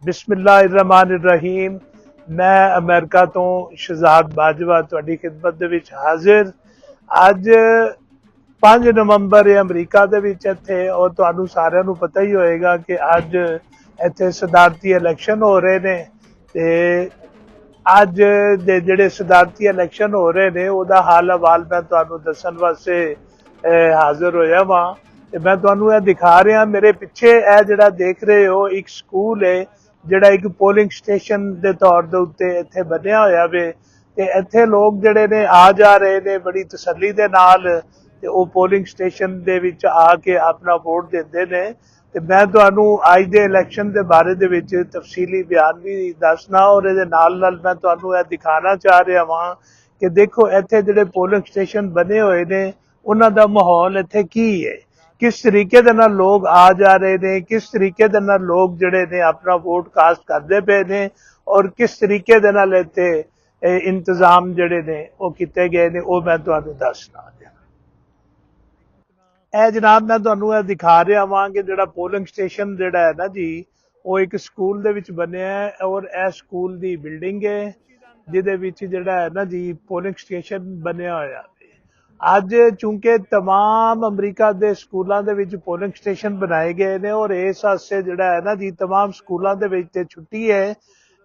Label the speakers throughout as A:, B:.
A: बिस्मिल्लाहिर्रहमानिर्रहीम। मैं अमेरिका तो शहजाद बाजवा तुहाडी खिदमत दे विच हाजिर। अज 5 नवंबर है अमरीका दे विच इत्थे, और तुहानू सारिਆਂ ਨੂੰ पता ही होएगा कि अज इत्थे सदारती इलैक्शन हो रहे ने। ते अज दे जिहड़े सदारती इलैक्शन हो रहे ने उहदा हाल हवाल मैं तुहानू दस्सण वास्ते हाजिर होया वां। ते मैं तुहानू यह दिखा रहा, मेरे पिछे यह जिहड़ा देख रहे हो एक स्कूल है जिहड़ा एक पोलिंग स्टेशन के तौर के उत्ते इत्थे बनिया होया वे। ते इत्थे लोग जिहड़े ने आ जा रहे ने बड़ी तसल्ली दे नाल, ते वो पोलिंग स्टेशन दे विच आके अपना वोट देंदे ने। ते मैं तुहानू अज दे इलैक्शन के बारे दे विच तफसीली बयान भी दसना, और इहदे नाल नाल मैं तुहानू यह दिखाना चाह रहा वां कि देखो इत्थे जिहड़े पोलिंग स्टेशन बने हुए ने उन्हां दा माहौल इत्थे की है, किस तरीके दे नाल लोग आ जा रहे ने, किस तरीके दे नाल लोग जिहड़े ने अपना वोट कास्ट करदे पे ने, और किस तरीके दे नाल इत्थे इंतजाम जिहड़े ने वो कीते गए ने, वो मैं तुहानू दसना। ਇਹ ਜਨਾਬ मैं ਤੁਹਾਨੂੰ ਇਹ दिखा रहा ਵਾਂ कि ਜਿਹੜਾ पोलिंग स्टेशन ਜਿਹੜਾ है ना जी वो एक स्कूल ਦੇ ਵਿੱਚ ਬਣਿਆ है, और ਇਹ स्कूल ਦੀ बिल्डिंग है ਜਿਹਦੇ ਵਿੱਚ ਜਿਹੜਾ है ना जी पोलिंग स्टेशन ਬਣਿਆ ਹੋਇਆ। ਅੱਜ ਚूंकि तमाम अमरीका ਦੇ ਸਕੂਲਾਂ ਦੇ ਵਿੱਚ पोलिंग स्टेशन बनाए गए ਨੇ, और ਇਸ ਹਾਸੇ ਜਿਹੜਾ है ना जी तमाम ਸਕੂਲਾਂ ਦੇ ਵਿੱਚ ਤੇ ਛੁੱਟੀ है,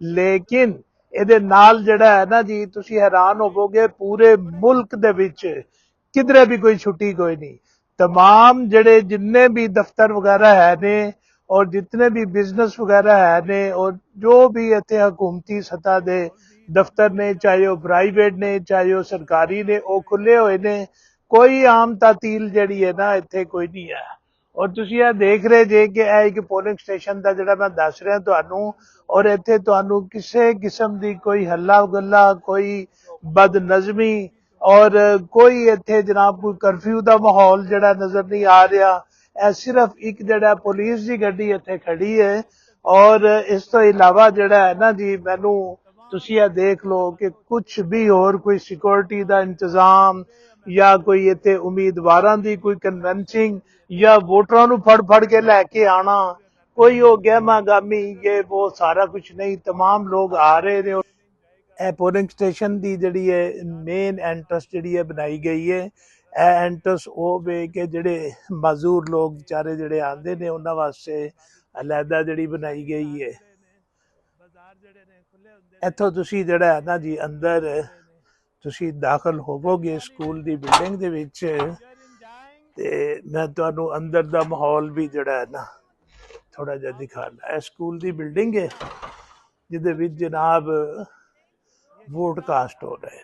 A: लेकिन ਇਹਦੇ ਨਾਲ ਜਿਹੜਾ है ना जी ਤੁਸੀਂ हैरान ਹੋਵੋਗੇ पूरे मुल्क ਦੇ ਵਿੱਚ किधरे भी कोई छुट्टी कोई नहीं। तमाम जड़े जिन्ने भी दफ्तर वगैरह है ने, और जितने भी बिजनेस वगैरह है ने, और जो भी इत्थे हुकूमती सतह दे दफ्तर ने, चाहे वो प्राइवेट ने चाहे वो सरकारी ने, वो खुले हुए ने। कोई आम तातील जड़ी है ना इत्थे कोई नहीं है। और तुसीं यह देख रहे जे कि यह एक पोलिंग स्टेशन का जिहड़ा मैं दस रहा तुहानू, और इत्थे तुहानू किसी किस्म की कोई हल्ला गल्ला, कोई बदनज़मी और कोई इत्थे जनाब कोई कर्फ्यू का माहौल जड़ा नजर नहीं आ रहा। यह सिर्फ एक जड़ा पुलिस की गड्डी इत्थे खड़ी है, और इस तो इलावा जड़ा है ना जी मैनू तुसीं यह देख लो कि कुछ भी और कोई सिक्योरिटी का इंतजाम या कोई इत्थे उम्मीदवारां दी कोई कन्वेंसिंग या वोटरां नू फड़ फड़ के लैके आना, कोई वो गहमा गामी ये वो सारा कुछ नहीं। तमाम लोग आ रहे ने। ਇਹ ਪੋਲਿੰਗ ਸਟੇਸ਼ਨ ਦੀ ਜਿਹੜੀ ਹੈ ਮੇਨ ਐਂਟਰਸ ਜਿਹੜੀ ਹੈ ਬਣਾਈ ਗਈ ਹੈ। ਇਹ ਐਂਟਰਸ ਉਹ ਵੇ ਕਿ ਜਿਹੜੇ ਮਜ਼ਦੂਰ ਲੋਕ ਵਿਚਾਰੇ ਜਿਹੜੇ ਆਉਂਦੇ ਨੇ ਉਹਨਾਂ ਵਾਸਤੇ ਅਲੱਗਾ ਜਿਹੜੀ ਬਣਾਈ ਗਈ ਹੈ। ਇੱਥੋਂ ਤੁਸੀਂ ਜਿਹੜਾ ਹੈ ਨਾ ਜੀ ਅੰਦਰ ਤੁਸੀਂ ਦਾਖਲ ਹੋਵੋਗੇ ਸਕੂਲ ਦੀ ਬਿਲਡਿੰਗ ਦੇ ਵਿੱਚ, ਤੇ ਮੈਂ ਤੁਹਾਨੂੰ ਅੰਦਰ ਦਾ ਮਾਹੌਲ ਵੀ ਜਿਹੜਾ ਹੈ ਨਾ ਥੋੜਾ ਜਿਹਾ ਦਿਖਾਣਾ। ਇਹ ਸਕੂਲ ਦੀ ਬਿਲਡਿੰਗ ਹੈ ਜਿਹਦੇ ਵਿੱਚ ਜਨਾਬ वोट कास्ट हो रहे हैं।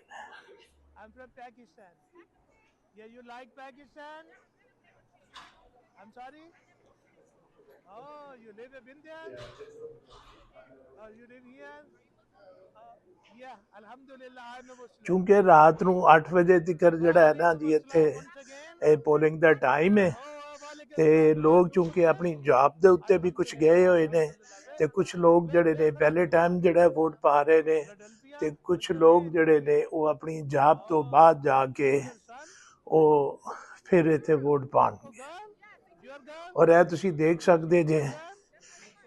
A: I'm from Pakistan. Yeah, you like Pakistan? I'm sorry? Oh, you live in India? Oh, you live here? Yeah, alhamdulillah, I'm a Muslim. चूंकि रात ਨੂੰ 8 ਵਜੇ ਤੱਕ ਜਿਹੜਾ ਹੈ ਨਾ ਜੀ ਇੱਥੇ ਇਹ ਪੋਲਿੰਗ ਦਾ ਟਾਈਮ ਹੈ, ਤੇ ਲੋਕ ਚੂੰਕਿ ਆਪਣੀ ਜੌਬ ਦੇ ਉੱਤੇ ਵੀ ਕੁਝ ਗਏ ਹੋਏ ਨੇ, ਤੇ ਕੁਝ ਲੋਕ ਜਿਹੜੇ ਨੇ ਪਹਿਲੇ ਟਾਈਮ ਜਿਹੜਾ ਵੋਟ ਪਾ ਰਹੇ ਨੇ, ਤੇ ਕੁਝ ਲੋਕ ਜਿਹੜੇ ਨੇ ਉਹ ਆਪਣੀ ਜਾਬ ਤੋਂ ਬਾਅਦ ਜਾ ਕੇ ਉਹ ਫਿਰ ਇੱਥੇ ਵੋਟ ਪਾਉਣਗੇ। ਔਰ ਇਹ ਤੁਸੀਂ ਦੇਖ ਸਕਦੇ ਜੇ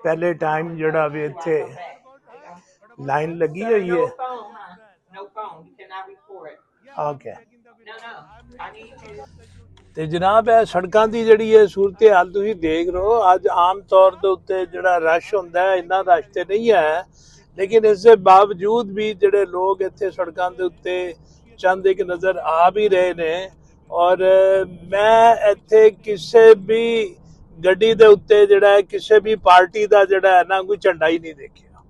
A: ਪਹਿਲੇ ਟਾਈਮ ਜਿਹੜਾ ਵੀ ਇੱਥੇ ਲਾਈਨ ਲੱਗੀ ਹੋਈ ਹੈ। ਓਕੇ, ਤੇ ਜਨਾਬ ਇਹ ਸੜਕਾਂ ਦੀ ਜਿਹੜੀ ਹੈ ਸੂਰਤ ਹਾਲ ਤੁਸੀਂ ਦੇਖ ਰਹੇ ਹੋ। ਅੱਜ ਆਮ ਤੌਰ ਦੇ ਉੱਤੇ ਜਿਹੜਾ ਰਸ਼ ਹੁੰਦਾ ਹੈ ਇੰਨਾ ਰਸ਼ ਤੇ ਨਹੀਂ ਹੈ, लेकिन इसके बावजूद भी जोड़े लोग इतने सड़कों के उत्ते चंद एक नज़र आ भी रहे ने। और मैं इत्थे किसी भी गड्डी दे उत्ते जोड़ा है किसी भी पार्टी का जोड़ा है ना कोई झंडा ही नहीं देखा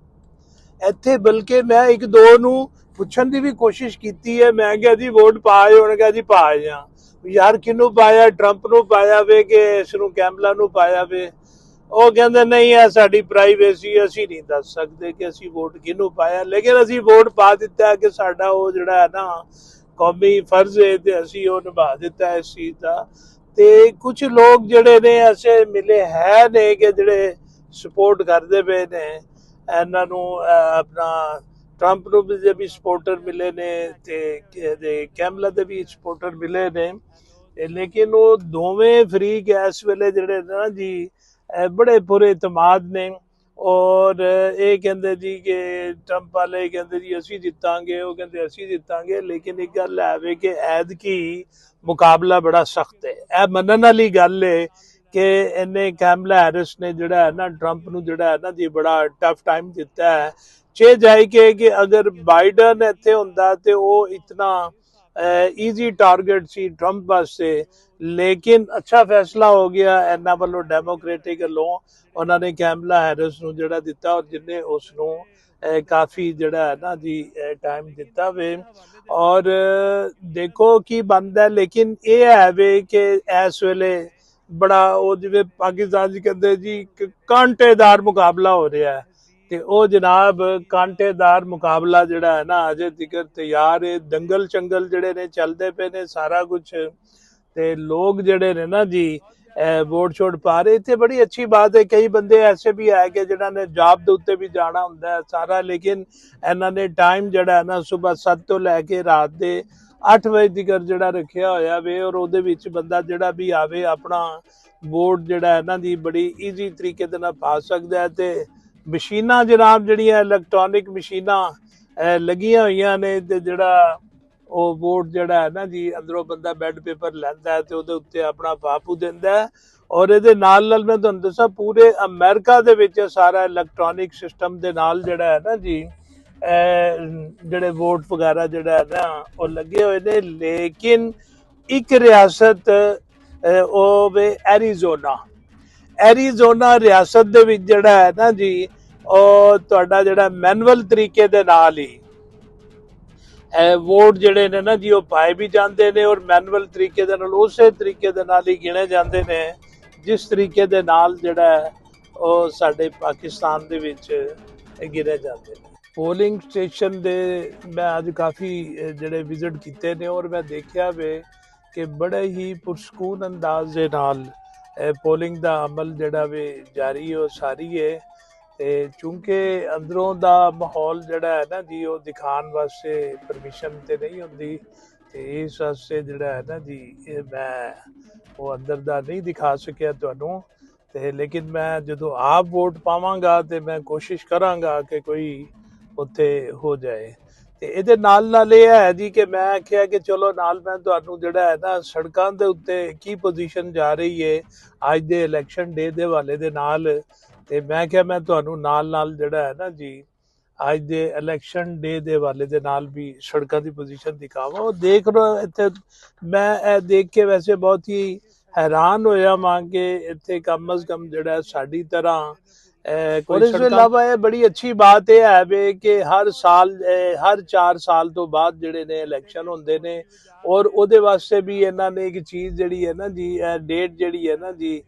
A: इत्थे, बल्कि मैं एक दो नू पुछण की भी कोशिश की है। मैं क्या जी वोट पाए, उन्होंने कहा जी पाए आ यार, किनू पाया? ट्रंप नू पाया वे कि इसनू कैमला नू पाया वे? ਉਹ ਕਹਿੰਦੇ ਨਹੀਂ ਹੈ ਸਾਡੀ ਪ੍ਰਾਈਵੇਸੀ, ਅਸੀਂ ਨਹੀਂ ਦੱਸ ਸਕਦੇ ਕਿ ਅਸੀਂ ਵੋਟ ਕਿਹਨੂੰ ਪਾਇਆ, ਲੇਕਿਨ ਅਸੀਂ ਵੋਟ ਪਾ ਦਿੱਤਾ ਕਿ ਸਾਡਾ ਉਹ ਜਿਹੜਾ ਹੈ ਨਾ ਕੌਮੀ ਫਰਜ਼ ਹੈ ਤੇ ਅਸੀਂ ਉਹ ਨਿਭਾ ਦਿੱਤਾ ਇਸ ਚੀਜ਼ ਦਾ। ਤੇ ਕੁਝ ਲੋਕ ਜਿਹੜੇ ਨੇ ਐਸੇ ਮਿਲੇ ਹੈ ਨੇ ਕਿ ਜਿਹੜੇ ਸਪੋਰਟ ਕਰਦੇ ਪਏ ਨੇ ਇਹਨਾਂ ਨੂੰ, ਆਪਣਾ ਟਰੰਪ ਨੂੰ ਵੀ ਸਪੋਰਟਰ ਮਿਲੇ ਨੇ ਤੇ ਕੈਮਲਾ ਦੇ ਵੀ ਸਪੋਰਟਰ ਮਿਲੇ ਨੇ। लेकिन वो दोवें फरीक इस वेले ਜਿਹੜੇ ਨਾ ਜੀ ਬੜੇ ਪੁਰੇ ਇਤਮਾਦ ਨੇ ਔਰ ਇਹ ਕਹਿੰਦੇ ਜੀ ਕਿ ਟਰੰਪ ਵਾਲੇ ਕਹਿੰਦੇ ਜੀ ਅਸੀਂ ਜਿੱਤਾਂਗੇ ਉਹ ਕਹਿੰਦੇ ਅਸੀਂ ਜਿੱਤਾਂਗੇ ਲੇਕਿਨ ਇੱਕ ਗੱਲ ਹੈ ਵੇ ਕਿ ਐਤਕੀ ਮੁਕਾਬਲਾ ਬੜਾ ਸਖਤ ਹੈ ਇਹ ਮੰਨਣ ਵਾਲੀ ਗੱਲ ਹੈ ਕਿ ਇਹਨੇ ਕੈਮਲਾ ਹੈਰਿਸ ਨੇ ਜਿਹੜਾ ਹੈ ਨਾ ਟਰੰਪ ਨੂੰ ਜਿਹੜਾ ਹੈ ਨਾ ਜੀ ਬੜਾ ਟਫ ਟਾਈਮ ਦਿੱਤਾ ਹੈ ਛੇ ਜਾਈ ਕਿ ਅਗਰ ਬਾਈਡਨ ਇੱਥੇ ਹੁੰਦਾ ਤੇ ਉਹ ਇਤਨਾ ਈਜ਼ੀ ਟਾਰਗੇਟ ਸੀ ਟਰੰਪ ਵਾਸਤੇ ਲੇਕਿਨ ਅੱਛਾ ਫੈਸਲਾ ਹੋ ਗਿਆ ਇਹਨਾਂ ਵੱਲੋਂ ਡੈਮੋਕ੍ਰੈਟਿਕ ਵੱਲੋਂ ਉਹਨਾਂ ਨੇ ਕੈਮਲਾ ਹੈਰਿਸ ਨੂੰ ਜਿਹੜਾ ਦਿੱਤਾ ਔਰ ਜਿੰਨੇ ਉਸ ਨੂੰ ਕਾਫੀ ਜਿਹੜਾ ਹੈ ਨਾ ਜੀ ਟਾਈਮ ਦਿੱਤਾ ਵੇ ਔਰ ਦੇਖੋ ਕੀ ਬਣਦਾ ਲੇਕਿਨ ਇਹ ਹੈ ਵੇ ਕਿ ਇਸ ਵੇਲੇ ਬੜਾ ਉਹ ਜਿਵੇਂ ਪਾਕਿਸਤਾਨ 'ਚ ਕਹਿੰਦੇ ਜੀ ਕਾਂਟੇਦਾਰ ਮੁਕਾਬਲਾ ਹੋ ਰਿਹਾ ਹੈ ਤੇ ਉਹ ਜਨਾਬ ਕਾਂਟੇਦਾਰ ਮੁਕਾਬਲਾ ਜਿਹੜਾ ਹੈ ਨਾ ਅਜੇ ਤੱਕ ਤਿਆਰ ਹੈ ਦੰਗਲ ਚੰਗਲ ਜਿਹੜੇ ਨੇ ਚੱਲਦੇ ਪਏ ਨੇ ਸਾਰਾ ਕੁਝ ਤੇ ਲੋਕ ਜਿਹੜੇ ਨੇ ਨਾ ਜੀ ਵੋਟ ਛੋੜ ਪਾ ਰਹੇ ਇੱਥੇ ਬੜੀ ਅੱਛੀ ਬਾਤ ਹੈ ਕਈ ਬੰਦੇ ਐਸੇ ਵੀ ਹੈ ਕਿ ਜਿਹਨਾਂ ਨੇ ਜੌਬ ਦੇ ਉੱਤੇ ਵੀ ਜਾਣਾ ਹੁੰਦਾ ਹੈ ਸਾਰਾ ਲੇਕਿਨ ਇਹਨਾਂ ਨੇ ਟਾਈਮ ਜਿਹੜਾ ਹੈ ਨਾ ਸਵੇਰ 7 ਤੋਂ ਲੈ ਕੇ ਰਾਤ ਦੇ 8 ਵਜੇ ਤੱਕ ਜਿਹੜਾ ਰੱਖਿਆ ਹੋਇਆ ਵੇ ਔਰ ਉਹਦੇ ਵਿੱਚ ਬੰਦਾ ਜਿਹੜਾ ਵੀ ਆਵੇ ਆਪਣਾ ਵੋਟ ਜਿਹੜਾ ਹੈ ਨਾ ਜੀ ਬੜੀ ਈਜ਼ੀ ਤਰੀਕੇ ਦੇ ਨਾਲ ਪਾ ਸਕਦਾ ਹੈ ਤੇ ਮਸ਼ੀਨਾਂ ਜਨਾਬ ਜਿਹੜੀਆਂ ਇਲੈਕਟ੍ਰੋਨਿਕ ਮਸ਼ੀਨਾਂ ਲੱਗੀਆਂ ਹੋਈਆਂ ਨੇ ਤੇ ਜਿਹੜਾ ਉਹ ਵੋਟ ਜਿਹੜਾ ਹੈ ਨਾ ਜੀ ਅੰਦਰੋਂ ਬੰਦਾ ਬੈੱਡ ਪੇਪਰ ਲੈਂਦਾ ਹੈ ਤੇ ਉਹਦੇ ਉੱਤੇ ਆਪਣਾ ਪਾਪੂ ਦਿੰਦਾ ਹੈ ਔਰ ਇਹਦੇ ਨਾਲ ਮੈਂ ਤੁਹਾਨੂੰ ਦੱਸਾਂ ਪੂਰੇ ਅਮਰੀਕਾ ਦੇ ਵਿੱਚ ਸਾਰਾ ਇਲੈਕਟ੍ਰੋਨਿਕ ਸਿਸਟਮ ਦੇ ਨਾਲ ਜਿਹੜਾ ਹੈ ਨਾ ਜੀ ਜਿਹੜੇ ਵੋਟ ਵਗੈਰਾ ਜਿਹੜਾ ਹੈ ਨਾ ਉਹ ਲੱਗੇ ਹੋਏ ਨੇ ਲੇਕਿਨ ਇੱਕ ਰਿਆਸਤ ਉਹ ਵੇ ਐਰੀਜ਼ੋਨਾ ਰਿਆਸਤ ਦੇ ਵਿੱਚ ਜਿਹੜਾ ਹੈ ਨਾ ਜੀ ਉਹ ਤੁਹਾਡਾ ਜਿਹੜਾ ਮੈਨੂਅਲ ਤਰੀਕੇ ਦੇ ਨਾਲ ਹੀ ਵੋਟ ਜਿਹੜੇ ਨੇ ਨਾ ਜੀ ਉਹ ਪਾਏ ਵੀ ਜਾਂਦੇ ਨੇ ਔਰ ਮੈਨੂਅਲ ਤਰੀਕੇ ਦੇ ਨਾਲ ਉਸੇ ਤਰੀਕੇ ਦੇ ਨਾਲ ਹੀ ਗਿਣੇ ਜਾਂਦੇ ਨੇ ਜਿਸ ਤਰੀਕੇ ਦੇ ਨਾਲ ਜਿਹੜਾ ਉਹ ਸਾਡੇ ਪਾਕਿਸਤਾਨ ਦੇ ਵਿੱਚ ਗਿਣੇ ਜਾਂਦੇ ਨੇ ਪੋਲਿੰਗ ਸਟੇਸ਼ਨ ਦੇ ਮੈਂ ਅੱਜ ਕਾਫੀ ਜਿਹੜੇ ਵਿਜ਼ਿਟ ਕੀਤੇ ਨੇ ਔਰ ਮੈਂ ਦੇਖਿਆ ਵੇ ਕਿ ਬੜੇ ਹੀ ਪੁਰਸਕੂਨ ਅੰਦਾਜ਼ ਦੇ ਨਾਲ ਪੋਲਿੰਗ ਦਾ ਅਮਲ ਜਿਹੜਾ ਵੇ ਜਾਰੀ ਉਹ ਸਾਰੀ ਹੈ ਤੇ ਚੂੰਕਿ ਅੰਦਰੋਂ ਦਾ ਮਾਹੌਲ ਜਿਹੜਾ ਹੈ ਨਾ ਜੀ ਉਹ ਦਿਖਾਉਣ ਵਾਸਤੇ ਪਰਮਿਸ਼ਨ ਤੇ ਨਹੀਂ ਹੁੰਦੀ ਤੇ ਇਸ ਵਾਸਤੇ ਜਿਹੜਾ ਹੈ ਨਾ ਜੀ ਇਹ ਮੈਂ ਉਹ ਅੰਦਰ ਦਾ ਨਹੀਂ ਦਿਖਾ ਸਕਿਆ ਤੁਹਾਨੂੰ ਤੇ ਲੇਕਿਨ ਮੈਂ ਜਦੋਂ ਆਪ ਵੋਟ ਪਾਵਾਂਗਾ ਤੇ ਮੈਂ ਕੋਸ਼ਿਸ਼ ਕਰਾਂਗਾ ਕਿ ਕੋਈ ਉੱਥੇ ਹੋ ਜਾਏ ਤੇ ਇਹਦੇ ਨਾਲ ਇਹ ਹੈ ਜੀ ਕਿ ਮੈਂ ਆਖਿਆ ਕਿ ਚਲੋ ਨਾਲ ਮੈਂ ਤੁਹਾਨੂੰ ਜਿਹੜਾ ਹੈ ਨਾ ਸੜਕਾਂ ਦੇ ਉੱਤੇ ਕੀ ਪੋਜੀਸ਼ਨ ਜਾ ਰਹੀ ਹੈ ਅੱਜ ਦੇ ਇਲੈਕਸ਼ਨ ਡੇ ਦੇ ਹਵਾਲੇ ਦੇ ਨਾਲ ਤੇ ਮੈਂ ਕਿਹਾ ਮੈਂ ਤੁਹਾਨੂੰ ਨਾਲ ਜਿਹੜਾ ਹੈ ਨਾ ਜੀ ਅੱਜ ਦੇ ਇਲੈਕਸ਼ਨ ਡੇ ਦੇ ਹਵਾਲੇ ਦੇ ਨਾਲ ਵੀ ਸੜਕਾਂ ਦੀ ਪੋਜੀਸ਼ਨ ਦਿਖਾਵਾਂ ਉਹ ਦੇਖ ਰਿਹਾ ਇੱਥੇ ਮੈਂ ਇਹ ਦੇਖ ਕੇ ਵੈਸੇ ਬਹੁਤ ਹੀ ਹੈਰਾਨ ਹੋਇਆ ਮਾਂ ਕਿ ਇੱਥੇ ਕਮ ਅਜ਼ ਕਮ ਜਿਹੜਾ ਸਾਡੀ ਤਰ੍ਹਾਂ और इसके अलावा ये बड़ी अच्छी बात यह है वे कि हर साल हर 4 साल तो बाद ਜਿਹੜੇ ਨੇ ਇਲੈਕਸ਼ਨ ਹੁੰਦੇ ਨੇ ਔਰ ਉਹਦੇ ਵਾਸਤੇ ਵੀ ਇਹਨਾਂ ਨੇ ਇੱਕ ਚੀਜ਼ ਜਿਹੜੀ ਹੈ ਨਾ ਜੀ ਡੇਟ ਜਿਹੜੀ ਹੈ ਨਾ ਜੀ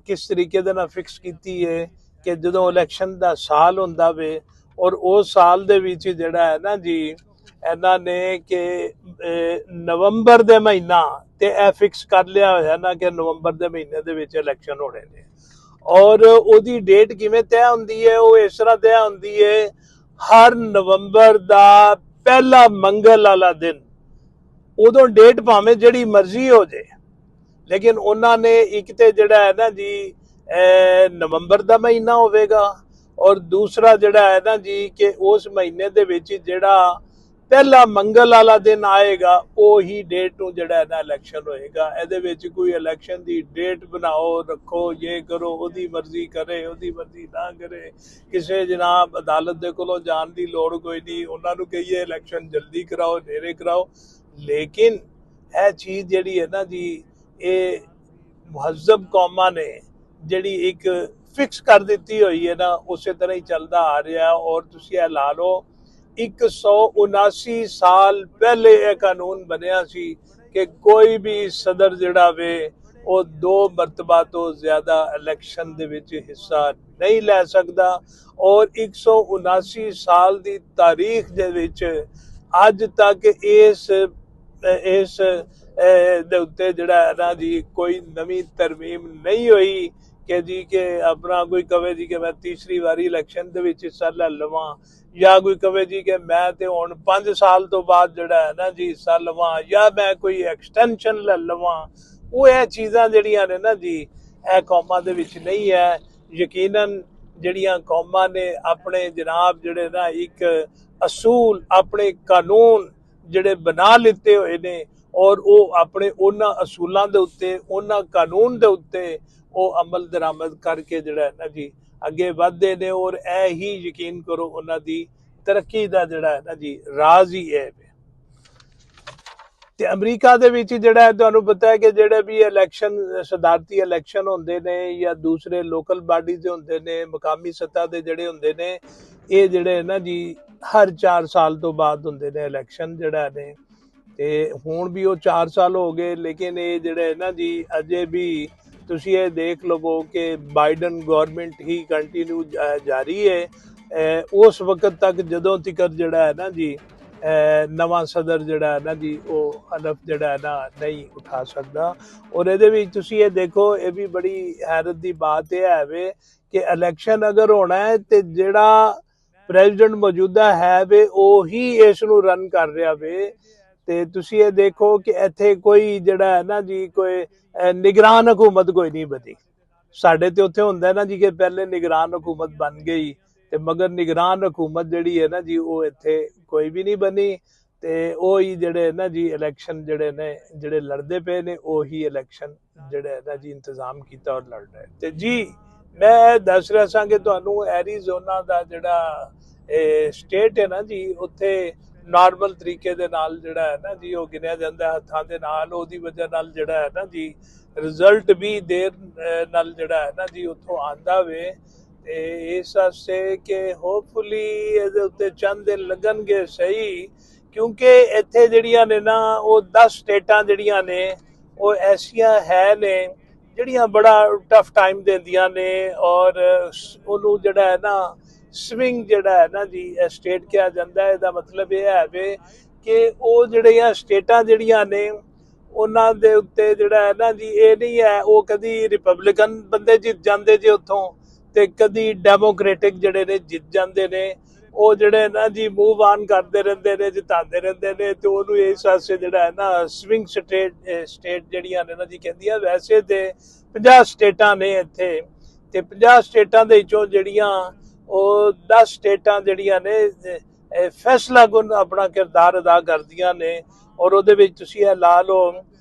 A: ਕਿਸ ਤਰੀਕੇ ਦੇ ਨਾਲ ਫਿਕਸ ਕੀਤੀ ਹੈ ਕਿ ਜਦੋਂ ਇਲੈਕਸ਼ਨ ਦਾ ਸਾਲ ਹੁੰਦਾ ਵੇ ਔਰ ਉਸ ਸਾਲ ਦੇ ਵਿੱਚ ਜਿਹੜਾ ਹੈ ਨਾ ਜੀ ਇਹਨਾਂ ਨੇ ਕਿ ਨਵੰਬਰ ਦੇ ਮਹੀਨਾ ਤੇ ਇਹ ਫਿਕਸ ਕਰ ਲਿਆ ਹੋਇਆ ਨਾ ਕਿ ਨਵੰਬਰ ਦੇ ਮਹੀਨੇ ਦੇ ਵਿੱਚ ਇਲੈਕਸ਼ਨ ਹੋਣੇ ਨੇ ਔਰ ਉਹਦੀ ਡੇਟ ਕਿਵੇਂ ਤੈਅ ਹੁੰਦੀ ਹੈ ਉਹ ਇਸ ਤਰ੍ਹਾਂ ਤੈਅ ਹੁੰਦੀ ਹੈ ਹਰ ਨਵੰਬਰ ਦਾ ਪਹਿਲਾ ਮੰਗਲ ਵਾਲਾ ਦਿਨ ਉਦੋਂ ਡੇਟ ਭਾਵੇਂ ਜਿਹੜੀ ਮਰਜ਼ੀ ਹੋ ਜੇ ਲੇਕਿਨ ਉਹਨਾਂ ਨੇ ਇੱਕ ਤੇ ਜਿਹੜਾ ਹੈ ਨਾ ਜੀ ਨਵੰਬਰ ਦਾ ਮਹੀਨਾ ਹੋਵੇਗਾ ਔਰ ਦੂਸਰਾ ਜਿਹੜਾ ਹੈ ਨਾ ਜੀ ਕਿ ਉਸ ਮਹੀਨੇ ਦੇ ਵਿੱਚ ਜਿਹੜਾ ਪਹਿਲਾ ਮੰਗਲ ਵਾਲਾ ਦਿਨ ਆਏਗਾ ਉਹੀ ਡੇਟ ਨੂੰ ਜਿਹੜਾ ਹੈ ਨਾ ਇਲੈਕਸ਼ਨ ਹੋਏਗਾ ਇਹਦੇ ਵਿੱਚ ਕੋਈ ਇਲੈਕਸ਼ਨ ਦੀ ਡੇਟ ਬਣਾਓ ਰੱਖੋ ਇਹ ਕਰੋ ਉਹਦੀ ਮਰਜ਼ੀ ਕਰੇ ਉਹਦੀ ਮਰਜ਼ੀ ਨਾ ਕਰੇ ਕਿਸੇ ਜਨਾਬ ਅਦਾਲਤ ਦੇ ਕੋਲੋਂ ਜਾਣ ਦੀ ਲੋੜ ਕੋਈ ਨਹੀਂ ਉਹਨਾਂ ਨੂੰ ਕਹੀਏ ਇਲੈਕਸ਼ਨ ਜਲਦੀ ਕਰਾਓ ਨੇੜੇ ਕਰਾਓ ਲੇਕਿਨ ਇਹ ਚੀਜ਼ ਜਿਹੜੀ ਹੈ ਨਾ ਜੀ ਇਹ ਮੁਹੱਜ਼ਬ ਕੌਮਾਂ ਨੇ ਜਿਹੜੀ ਇੱਕ ਫਿਕਸ ਕਰ ਦਿੱਤੀ ਹੋਈ ਹੈ ਨਾ ਉਸੇ ਤਰ੍ਹਾਂ ਹੀ ਚੱਲਦਾ ਆ ਰਿਹਾ ਔਰ ਤੁਸੀਂ ਇਹ ਲਾ ਲਓ 179 ਸਾਲ ਪਹਿਲੇ ਇਹ ਕਾਨੂੰਨ ਬਣਿਆ ਸੀ ਕਿ ਕੋਈ ਵੀ ਸਦਰ ਜਿਹੜਾ ਵੇ ਉਹ 2 ਮਰਤਬਾ ਤੋਂ ਜ਼ਿਆਦਾ ਇਲੈਕਸ਼ਨ ਦੇ ਵਿੱਚ ਹਿੱਸਾ ਨਹੀਂ ਲੈ ਸਕਦਾ ਔਰ 179 ਸਾਲ ਦੀ ਤਾਰੀਖ ਦੇ ਵਿੱਚ ਅੱਜ ਤੱਕ ਇਸ ਦੇ ਉੱਤੇ ਜਿਹੜਾ ਹੈ ਨਾ ਜੀ ਕੋਈ ਨਵੀਂ ਤਰਮੀਮ ਨਹੀਂ ਹੋਈ ਕਿ ਜੀ ਕਿ ਆਪਣਾ ਕੋਈ ਕਵੇ ਜੀ ਕਿ ਮੈਂ ਤੀਸਰੀ ਵਾਰੀ ਇਲੈਕਸ਼ਨ ਦੇ ਵਿੱਚ ਹਿੱਸਾ ਲੈ ਲਵਾਂ, ਜਾਂ ਕੋਈ ਕਵੇ ਜੀ ਕਿ ਮੈਂ ਤੇ ਹੁਣ 5 ਸਾਲ ਤੋਂ ਬਾਅਦ ਜਿਹੜਾ ਹੈ ਨਾ ਜੀ ਹਿੱਸਾ ਲਵਾਂ, ਜਾਂ ਮੈਂ ਕੋਈ ਐਕਸਟੈਂਸ਼ਨ ਲੈ ਲਵਾਂ। ਉਹ ਇਹ ਚੀਜ਼ਾਂ ਜਿਹੜੀਆਂ ਨੇ ਨਾ ਜੀ ਇਹ ਕੌਮਾਂ ਦੇ ਵਿੱਚ ਨਹੀਂ ਹੈ। ਯਕੀਨਨ ਜਿਹੜੀਆਂ ਕੌਮਾਂ ਨੇ ਆਪਣੇ ਜਨਾਬ ਜਿਹੜੇ ਨਾ ਇੱਕ ਅਸੂਲ, ਆਪਣੇ ਕਾਨੂੰਨ ਜਿਹੜੇ ਬਣਾ ਲਿੱਤੇ ਹੋਏ ਨੇ, ਔਰ ਉਹ ਆਪਣੇ ਉਹਨਾਂ ਅਸੂਲਾਂ ਦੇ ਉੱਤੇ, ਉਹਨਾਂ ਕਾਨੂੰਨ ਦੇ ਉੱਤੇ ਉਹ ਅਮਲ ਦਰਾਮਦ ਕਰਕੇ ਜਿਹੜਾ ਹੈ ਨਾ ਜੀ ਅੱਗੇ ਵਧਦੇ ਨੇ। ਔਰ ਇਹ ਹੀ ਯਕੀਨ ਕਰੋ ਉਹਨਾਂ ਦੀ ਤਰੱਕੀ ਦਾ ਜਿਹੜਾ ਹੈ ਨਾ ਜੀ ਰਾਜ਼ ਹੀ ਹੈ। ਤੇ ਅਮਰੀਕਾ ਦੇ ਵਿੱਚ ਜਿਹੜਾ ਹੈ ਤੁਹਾਨੂੰ ਪਤਾ ਹੈ ਕਿ ਜਿਹੜੇ ਵੀ ਇਲੈਕਸ਼ਨ, ਸਦਾਰਤੀ ਇਲੈਕਸ਼ਨ ਹੁੰਦੇ ਨੇ ਜਾਂ ਦੂਸਰੇ ਲੋਕਲ ਬਾਡੀਜ਼ ਦੇ ਹੁੰਦੇ ਨੇ, ਮਕਾਮੀ ਸਤ੍ਹਾ ਦੇ ਜਿਹੜੇ ਹੁੰਦੇ ਨੇ, ਇਹ ਜਿਹੜੇ ਨਾ ਜੀ ਹਰ 4 ਸਾਲ ਤੋਂ ਬਾਅਦ ਹੁੰਦੇ ਨੇ ਇਲੈਕਸ਼ਨ ਜਿਹੜਾ ਨੇ। ਤੇ ਹੁਣ ਵੀ ਉਹ 4 ਸਾਲ ਹੋ ਗਏ, ਲੇਕਿਨ ਇਹ ਜਿਹੜੇ ਨਾ ਜੀ ਅਜੇ ਵੀ ਤੁਸੀਂ ਇਹ ਦੇਖ ਲਵੋ ਕਿ ਬਾਈਡਨ ਗਵਰਨਮੈਂਟ ਹੀ ਕੰਟੀਨਿਊ ਜਾਰੀ ਹੈ ਉਸ ਵਕਤ ਤੱਕ ਜਦੋਂ ਤੱਕ ਜਿਹੜਾ ਹੈ ਨਾ ਜੀ ਨਵਾਂ ਸਦਰ ਜਿਹੜਾ ਹੈ ਨਾ ਜੀ ਉਹ ਹਲਫ ਜਿਹੜਾ ਹੈ ਨਾ ਨਹੀਂ ਉਠਾ ਸਕਦਾ। ਔਰ ਇਹਦੇ ਵਿੱਚ ਤੁਸੀਂ ਇਹ ਦੇਖੋ, ਇਹ ਵੀ ਬੜੀ ਹੈਰਤ ਦੀ ਬਾਤ ਇਹ ਹੈ ਵੇ ਕਿ ਇਲੈਕਸ਼ਨ ਅਗਰ ਹੋਣਾ ਹੈ ਤੇ ਜਿਹੜਾ ਪ੍ਰੈਜ਼ੀਡੈਂਟ ਮੌਜੂਦਾ ਹੈ ਵੇ ਉਹੀ ਇਸ ਨੂੰ ਰਨ ਕਰ ਰਿਹਾ ਵੇ। ਤੇ ਤੁਸੀਂ ਇਹ ਦੇਖੋ ਕਿ ਇੱਥੇ ਕੋਈ ਜਿਹੜਾ ਹੈ ਨਾ ਜੀ ਕੋਈ ਨਿਗਰਾਨ ਹਕੂਮਤ ਕੋਈ ਨਹੀਂ ਬਣੀ। ਸਾਡੇ ਤੇ ਉੱਥੇ ਹੁੰਦਾ ਨਾ ਜੀ ਕਿ ਪਹਿਲੇ ਨਿਗਰਾਨ ਹਕੂਮਤ ਬਣ ਗਈ, ਤੇ ਮਗਰ ਨਿਗਰਾਨ ਹਕੂਮਤ ਜਿਹੜੀ ਹੈ ਨਾ ਜੀ ਉਹ ਇੱਥੇ ਕੋਈ ਵੀ ਨਹੀਂ ਬਣੀ। ਤੇ ਉਹੀ ਜਿਹੜੇ ਨਾ ਜੀ ਇਲੈਕਸ਼ਨ ਜਿਹੜੇ ਨੇ ਜਿਹੜੇ ਲੜਦੇ ਪਏ ਨੇ, ਉਹੀ ਇਲੈਕਸ਼ਨ ਜਿਹੜੇ ਹੈ ਨਾ ਜੀ ਇੰਤਜ਼ਾਮ ਕੀਤਾ ਔਰ ਲੜ ਰਹੇ। ਤੇ ਜੀ ਮੈਂ ਦੱਸ ਰਿਹਾ ਸਾਂ ਕਿ ਤੁਹਾਨੂੰ ਐਰੀਜ਼ੋਨਾ ਦਾ ਜਿਹੜਾ ਸਟੇਟ ਹੈ ਨਾ ਜੀ, ਉੱਥੇ ਨਾਰਮਲ ਤਰੀਕੇ ਦੇ ਨਾਲ ਜਿਹੜਾ ਹੈ ਨਾ ਜੀ ਉਹ ਗਿਣਿਆ ਜਾਂਦਾ ਹੱਥਾਂ ਦੇ ਨਾਲ। ਉਹਦੀ ਵਜ੍ਹਾ ਨਾਲ ਜਿਹੜਾ ਹੈ ਨਾ ਜੀ ਰਿਜ਼ਲਟ ਵੀ ਦੇਰ ਨਾਲ ਜਿਹੜਾ ਹੈ ਨਾ ਜੀ ਉੱਥੋਂ ਆਂਦਾ ਵੇ। ਤੇ ਇਸ ਵਾਸਤੇ ਕਿ ਹੋਪਫੁਲੀ ਇਹਦੇ ਉੱਤੇ ਚੰਦ ਦਿਨ ਲੱਗਣਗੇ ਸਹੀ, ਕਿਉਂਕਿ ਇੱਥੇ ਜਿਹੜੀਆਂ ਨੇ ਨਾ ਉਹ 10 ਸਟੇਟਾਂ ਜਿਹੜੀਆਂ ਨੇ ਉਹ ਐਸੀਆਂ ਹੈ ਨੇ ਜਿਹੜੀਆਂ ਬੜਾ ਟਫ ਟਾਈਮ ਦਿੰਦੀਆਂ ਨੇ। ਔਰ ਉਹਨੂੰ ਜਿਹੜਾ ਹੈ ਨਾ ਸਵਿੰਗ ਜਿਹੜਾ ਹੈ ਨਾ ਜੀ ਸਟੇਟ ਕਿਹਾ ਜਾਂਦਾ। ਇਹਦਾ ਮਤਲਬ ਇਹ ਹੈ ਵੇ ਕਿ ਉਹ ਜਿਹੜੀਆਂ ਸਟੇਟਾਂ ਜਿਹੜੀਆਂ ਨੇ ਉਹਨਾਂ ਦੇ ਉੱਤੇ ਜਿਹੜਾ ਹੈ ਨਾ ਜੀ ਇਹ ਨਹੀਂ ਹੈ ਉਹ ਕਦੀ ਰਿਪਬਲਿਕਨ ਬੰਦੇ ਜਿੱਤ ਜਾਂਦੇ ਜੇ ਉੱਥੋਂ, ਤੇ ਕਦੀ ਡੈਮੋਕ੍ਰੈਟਿਕ ਜਿਹੜੇ ਨੇ ਜਿੱਤ ਜਾਂਦੇ ਨੇ। ਉਹ ਜਿਹੜੇ ਨਾ ਜੀ ਮੂਵ ਆਨ ਕਰਦੇ ਰਹਿੰਦੇ ਨੇ, ਜਿਤਾਉਂਦੇ ਰਹਿੰਦੇ ਨੇ। ਤੇ ਉਹਨੂੰ ਇਸ ਪਾਸੇ ਜਿਹੜਾ ਹੈ ਨਾ ਸਵਿੰਗ ਸਟੇਟ ਜਿਹੜੀਆਂ ਨੇ ਨਾ ਜੀ ਕਹਿੰਦੀਆਂ। ਵੈਸੇ ਤੇ 50 ਸਟੇਟਾਂ ਨੇ ਇੱਥੇ, ਤੇ 50 ਸਟੇਟਾਂ ਦੇ ਵਿੱਚੋਂ ਜਿਹੜੀਆਂ ਉਹ 10 ਸਟੇਟਾਂ ਜਿਹੜੀਆਂ ਨੇ ਫੈਸਲਾ ਕੁਨ ਆਪਣਾ ਕਿਰਦਾਰ ਅਦਾ ਕਰਦੀਆਂ ਨੇ। ਔਰ ਉਹਦੇ ਵਿੱਚ ਤੁਸੀਂ ਇਹ ਲਾ ਲਓ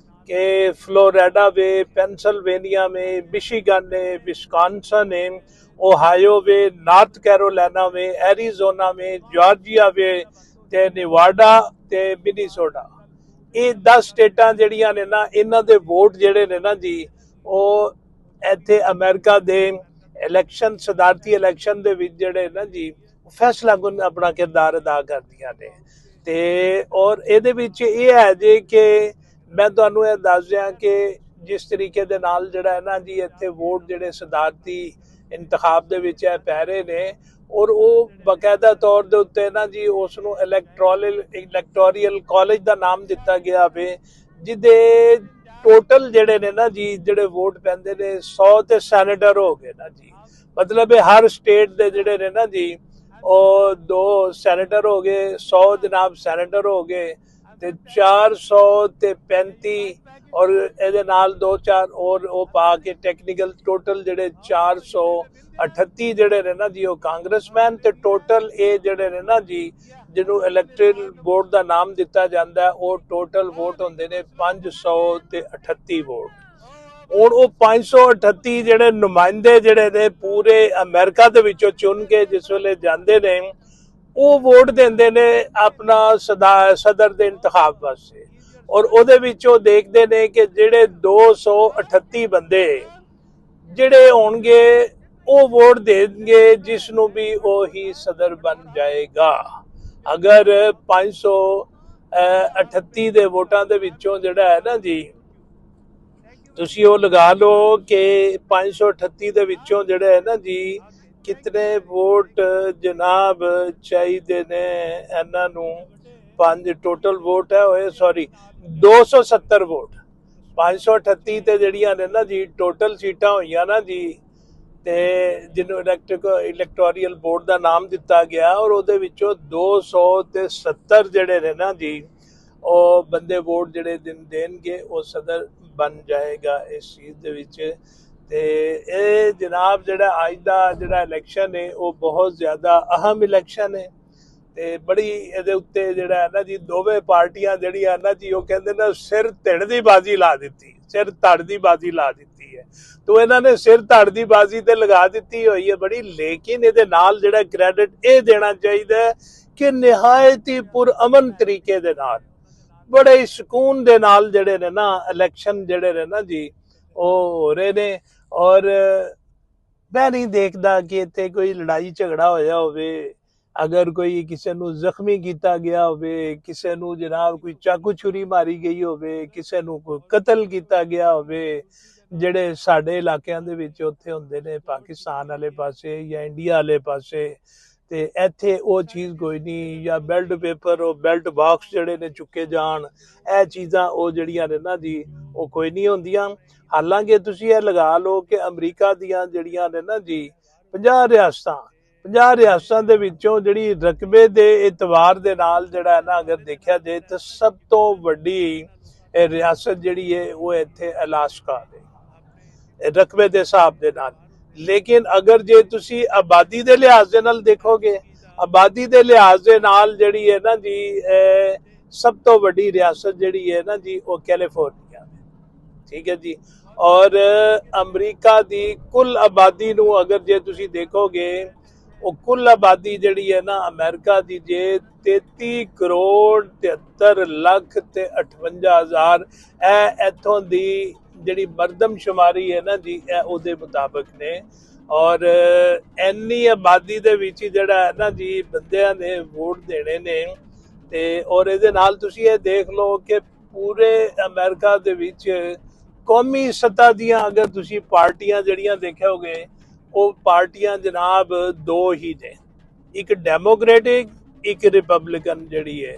A: कि फ्लोरिडा में, पेंसिल्वेनिया में, मिशिगन में, विस्कॉन्सिन में, ओहायो में, नॉर्थ कैरोलिना में, एरिजोना में, जॉर्जिया में ते निवाडा ते मिनीसोटा। ਇਹ 10 ਸਟੇਟਾਂ ਜਿਹੜੀਆਂ ਨੇ ਨਾ ਇਹਨਾਂ ਦੇ ਵੋਟ ਜਿਹੜੇ ਨੇ ਨਾ ਜੀ ਉਹ ਇੱਥੇ ਅਮਰੀਕਾ ਦੇ ਇਲੈਕਸ਼ਨ, ਸਦਾਰਤੀ ਇਲੈਕਸ਼ਨ ਦੇ ਵਿੱਚ ਜਿਹੜੇ ਨਾ ਜੀ ਫੈਸਲਾ ਕੁਨ ਆਪਣਾ ਕਿਰਦਾਰ ਅਦਾ ਕਰਦੀਆਂ ਨੇ। ਤੇ ਔਰ ਇਹਦੇ ਵਿੱਚ ਇਹ ਹੈ ਜੇ ਕਿ ਮੈਂ ਤੁਹਾਨੂੰ ਇਹ ਦੱਸ ਦਿਆਂ ਕਿ ਜਿਸ ਤਰੀਕੇ ਦੇ ਨਾਲ ਜਿਹੜਾ ਹੈ ਨਾ ਜੀ ਇੱਥੇ ਵੋਟ ਜਿਹੜੇ ਸਦਾਰਤੀ ਇੰਤਖਾਬ ਦੇ ਵਿੱਚ ਇਹ ਪੈ ਰਹੇ ਨੇ, ਔਰ ਉਹ ਬਕਾਇਦਾ ਤੌਰ ਦੇ ਉੱਤੇ ਨਾ ਜੀ ਉਸ ਨੂੰ ਇਲੈਕਟੋਰੀਅਲ ਕਾਲਜ ਦਾ ਨਾਮ ਦਿੱਤਾ ਗਿਆ ਵੇ, ਜਿਹਦੇ ਟੋਟਲ ਜਿਹੜੇ ਨੇ ਨਾ ਜੀ ਜਿਹੜੇ ਵੋਟ ਪੈਂਦੇ ਨੇ 100 ਤੇ ਸੈਨੇਟਰ ਹੋ ਗਏ ਨਾ ਜੀ। ਮਤਲਬ ਇਹ ਹਰ ਸਟੇਟ ਦੇ ਜਿਹੜੇ ਨੇ ਨਾ ਜੀ ਉਹ 2 ਸੈਨੇਟਰ ਹੋ ਗਏ, 100 ਜਨਾਬ ਸੈਨੇਟਰ ਹੋ ਗਏ ਤੇ 435 ਔਰ ਇਹਦੇ ਨਾਲ 2-4 ਔਰ ਉਹ ਪਾ ਕੇ ਟੈਕਨੀਕਲ ਟੋਟਲ ਜਿਹੜੇ 438 ਜਿਹੜੇ ਨੇ ਨਾ ਜੀ ਉਹ ਕਾਂਗਰਸਮੈਨ। ਤੇ ਟੋਟਲ ਇਹ ਜਿਹੜੇ ਨੇ ਨਾ ਜੀ ਜਿਹਨੂੰ ਇਲੈਕਟਰਲ ਬੋਰਡ ਦਾ ਨਾਮ ਦਿੱਤਾ ਜਾਂਦਾ ਉਹ ਟੋਟਲ ਵੋਟ ਹੁੰਦੇ ਨੇ 538 ਵੋਟ। ਔਰ ਉਹ 538 ਜਿਹੜੇ ਨੁਮਾਇੰਦੇ ਜਿਹੜੇ ਨੇ ਪੂਰੇ ਅਮਰੀਕਾ ਦੇ ਵਿੱਚੋਂ ਚੁਣ ਕੇ ਜਿਸ ਵੇਲੇ ਜਾਂਦੇ ਨੇ ਉਹ ਵੋਟ ਦਿੰਦੇ ਨੇ ਆਪਣਾ ਸਦਰ ਦੇ ਇੰਤਖਾਬ ਵਾਸਤੇ। ਔਰ ਉਹਦੇ ਵਿੱਚ ਉਹ ਦੇਖਦੇ ਨੇ ਕਿ ਜਿਹੜੇ 238 ਬੰਦੇ ਜਿਹੜੇ ਹੋਣਗੇ ਉਹ ਵੋਟ ਦੇਣਗੇ ਜਿਸ ਨੂੰ ਵੀ ਉਹੀ ਸਦਰ ਬਣ ਜਾਏਗਾ। ਅਗਰ 538 ਦੇ ਵੋਟਾਂ ਦੇ ਵਿੱਚੋਂ ਜਿਹੜਾ ਹੈ ਨਾ ਜੀ ਤੁਸੀਂ ਉਹ ਲਗਾ ਲਓ ਕਿ 538 ਦੇ ਵਿੱਚੋਂ ਜਿਹੜਾ ਹੈ ਨਾ ਜੀ कितने वोट जनाब चाहिए ने इन्हां नूं 5 टोटल वोट है होए सॉरी 270 वोट 538 ते जड़ियां ने ना जी टोटल सीटां होईयां ना जी ਤੇ ਜਿਹਨੂੰ ਇਲੈਕਟੋਰੀਅਲ ਬੋਰਡ ਦਾ ਨਾਮ ਦਿੱਤਾ ਗਿਆ, ਔਰ ਉਹਦੇ ਵਿੱਚੋਂ 270 ਜਿਹੜੇ ਨੇ ਨਾ ਜੀ ਉਹ ਬੰਦੇ ਵੋਟ ਜਿਹੜੇ ਦੇਣਗੇ ਉਹ ਸਦਰ ਬਣ ਜਾਏਗਾ ਇਸ ਚੀਜ਼ ਦੇ ਵਿੱਚ। ਤੇ ਇਹ ਜਨਾਬ ਜਿਹੜਾ ਅੱਜ ਦਾ ਜਿਹੜਾ ਇਲੈਕਸ਼ਨ ਹੈ ਉਹ ਬਹੁਤ ਜ਼ਿਆਦਾ ਅਹਿਮ ਇਲੈਕਸ਼ਨ ਹੈ ਤੇ ਬੜੀ ਇਹਦੇ ਉੱਤੇ ਜਿਹੜਾ ਹੈ ਨਾ ਜੀ ਦੋਵੇਂ ਪਾਰਟੀਆਂ ਜਿਹੜੀਆਂ ਨਾ ਜੀ ਉਹ ਕਹਿੰਦੇ ਨਾ ਸਿਰ ਧੜ ਦੀ ਬਾਜ਼ੀ ਲਾ ਦਿੱਤੀ, ਸਿਰ ਧੜ ਦੀ ਬਾਜ਼ੀ ਲਾ ਦਿੱਤੀ ਹੈ। ਤੋ ਇਹਨਾਂ ਨੇ ਸਿਰ ਧੜ ਦੀ ਬਾਜ਼ੀ ਤੇ ਲਗਾ ਦਿੱਤੀ ਹੋਈ ਹੈ ਬੜੀ, ਲੇਕਿਨ ਇਹਦੇ ਨਾਲ ਜਿਹੜਾ ਕ੍ਰੈਡਿਟ ਇਹ ਦੇਣਾ ਚਾਹੀਦਾ ਕਿ ਨਿਹਾਇਤ ਹੀ ਪੁਰਅਮਨ ਤਰੀਕੇ ਦੇ ਨਾਲ ਬੜੇ ਸਕੂਨ ਦੇ ਨਾਲ ਜਿਹੜੇ ਨੇ ਨਾ ਇਲੈਕਸ਼ਨ ਜਿਹੜੇ ਨੇ ਨਾ ਜੀ ਉਹ ਹੋ ਰਹੇ ਨੇ। ਔਰ ਮੈਂ ਨਹੀਂ ਦੇਖਦਾ ਕਿ ਇੱਥੇ ਕੋਈ ਲੜਾਈ ਝਗੜਾ ਹੋਇਆ ਹੋਵੇ, ਅਗਰ ਕੋਈ ਕਿਸੇ ਨੂੰ ਜ਼ਖਮੀ ਕੀਤਾ ਗਿਆ ਹੋਵੇ, ਕਿਸੇ ਨੂੰ ਜਨਾਬ ਕੋਈ ਚਾਕੂ ਛੁਰੀ ਮਾਰੀ ਗਈ ਹੋਵੇ, ਕਿਸੇ ਨੂੰ ਕੋਈ ਕਤਲ ਕੀਤਾ ਗਿਆ ਹੋਵੇ, ਜਿਹੜੇ ਸਾਡੇ ਇਲਾਕਿਆਂ ਦੇ ਵਿੱਚ ਉੱਥੇ ਹੁੰਦੇ ਨੇ ਪਾਕਿਸਤਾਨ ਵਾਲੇ ਪਾਸੇ ਜਾਂ ਇੰਡੀਆ ਵਾਲੇ ਪਾਸੇ, ਤੇ ਇੱਥੇ ਉਹ ਚੀਜ਼ ਕੋਈ ਨਹੀਂ। ਜਾਂ ਬੈਲਟ ਪੇਪਰ ਉਹ ਬੈਲਟ ਬਾਕਸ ਜਿਹੜੇ ਨੇ ਚੁੱਕੇ ਜਾਣ, ਇਹ ਚੀਜ਼ਾਂ ਉਹ ਜਿਹੜੀਆਂ ਨੇ ਨਾ ਜੀ ਉਹ ਕੋਈ ਨਹੀਂ ਹੁੰਦੀਆਂ। ਹਾਲਾਂਕਿ ਤੁਸੀਂ ਇਹ ਲਗਾ ਲਓ ਕਿ ਅਮਰੀਕਾ ਦੀਆਂ ਜਿਹੜੀਆਂ ਨੇ ਨਾ ਜੀ 50 ਰਿਆਸਤਾਂ ਦੇ ਵਿੱਚੋਂ ਜਿਹੜੀ ਰਕਬੇ ਦੇ ਇਤਬਾਰ ਦੇ ਨਾਲ ਜਿਹੜਾ ਹੈ ਨਾ ਅਗਰ ਦੇਖਿਆ ਜਾਏ ਤਾਂ ਸਭ ਤੋਂ ਵੱਡੀ ਰਿਆਸਤ ਜਿਹੜੀ ਹੈ ਉਹ ਇੱਥੇ ਅਲਾਸਕਾ ਹੈ ਰਕਬੇ ਦੇ ਹਿਸਾਬ ਦੇ ਨਾਲ। ਲੇਕਿਨ ਅਗਰ ਜੇ ਤੁਸੀਂ ਆਬਾਦੀ ਦੇ ਲਿਹਾਜ਼ ਦੇ ਨਾਲ ਦੇਖੋਗੇ, ਆਬਾਦੀ ਦੇ ਲਿਹਾਜ਼ ਦੇ ਨਾਲ ਜਿਹੜੀ ਹੈ ਨਾ ਜੀ ਸਭ ਤੋਂ ਵੱਡੀ ਰਿਆਸਤ ਜਿਹੜੀ ਹੈ ਨਾ ਜੀ ਉਹ ਕੈਲੀਫੋਰਨੀਆ ਹੈ, ਠੀਕ ਹੈ ਜੀ। ਔਰ ਅਮਰੀਕਾ ਦੀ ਕੁੱਲ ਆਬਾਦੀ ਨੂੰ ਅਗਰ ਜੇ ਤੁਸੀਂ ਦੇਖੋਗੇ, ਉਹ ਕੁੱਲ ਆਬਾਦੀ ਜਿਹੜੀ ਹੈ ਨਾ ਅਮਰੀਕਾ ਦੀ ਜੇ 33 ਕਰੋੜ 73 ਲੱਖ ਤੇ 58 ਹਜ਼ਾਰ, ਇਹ ਇੱਥੋਂ ਦੀ ਜਿਹੜੀ ਮਰਦਮਸ਼ੁਮਾਰੀ ਹੈ ਨਾ ਜੀ ਇਹ ਉਹਦੇ ਮੁਤਾਬਕ ਨੇ। ਔਰ ਇੰਨੀ ਆਬਾਦੀ ਦੇ ਵਿੱਚ ਜਿਹੜਾ ਹੈ ਨਾ ਜੀ ਬੰਦਿਆਂ ਨੇ ਵੋਟ ਦੇਣੇ ਨੇ। ਤੇ ਔਰ ਇਹਦੇ ਨਾਲ ਤੁਸੀਂ ਇਹ ਦੇਖ ਲਓ ਕਿ ਪੂਰੇ ਅਮਰੀਕਾ ਦੇ ਵਿੱਚ ਕੌਮੀ ਸੱਤਾ ਦੀਆਂ ਅਗਰ ਤੁਸੀਂ ਪਾਰਟੀਆਂ ਜਿਹੜੀਆਂ ਦੇਖੋਗੇ, ਉਹ ਪਾਰਟੀਆਂ ਜਨਾਬ ਦੋ ਹੀ ਨੇ, ਇੱਕ ਡੈਮੋਕ੍ਰੈਟਿਕ ਇੱਕ ਰਿਪਬਲਿਕਨ ਜਿਹੜੀ ਹੈ।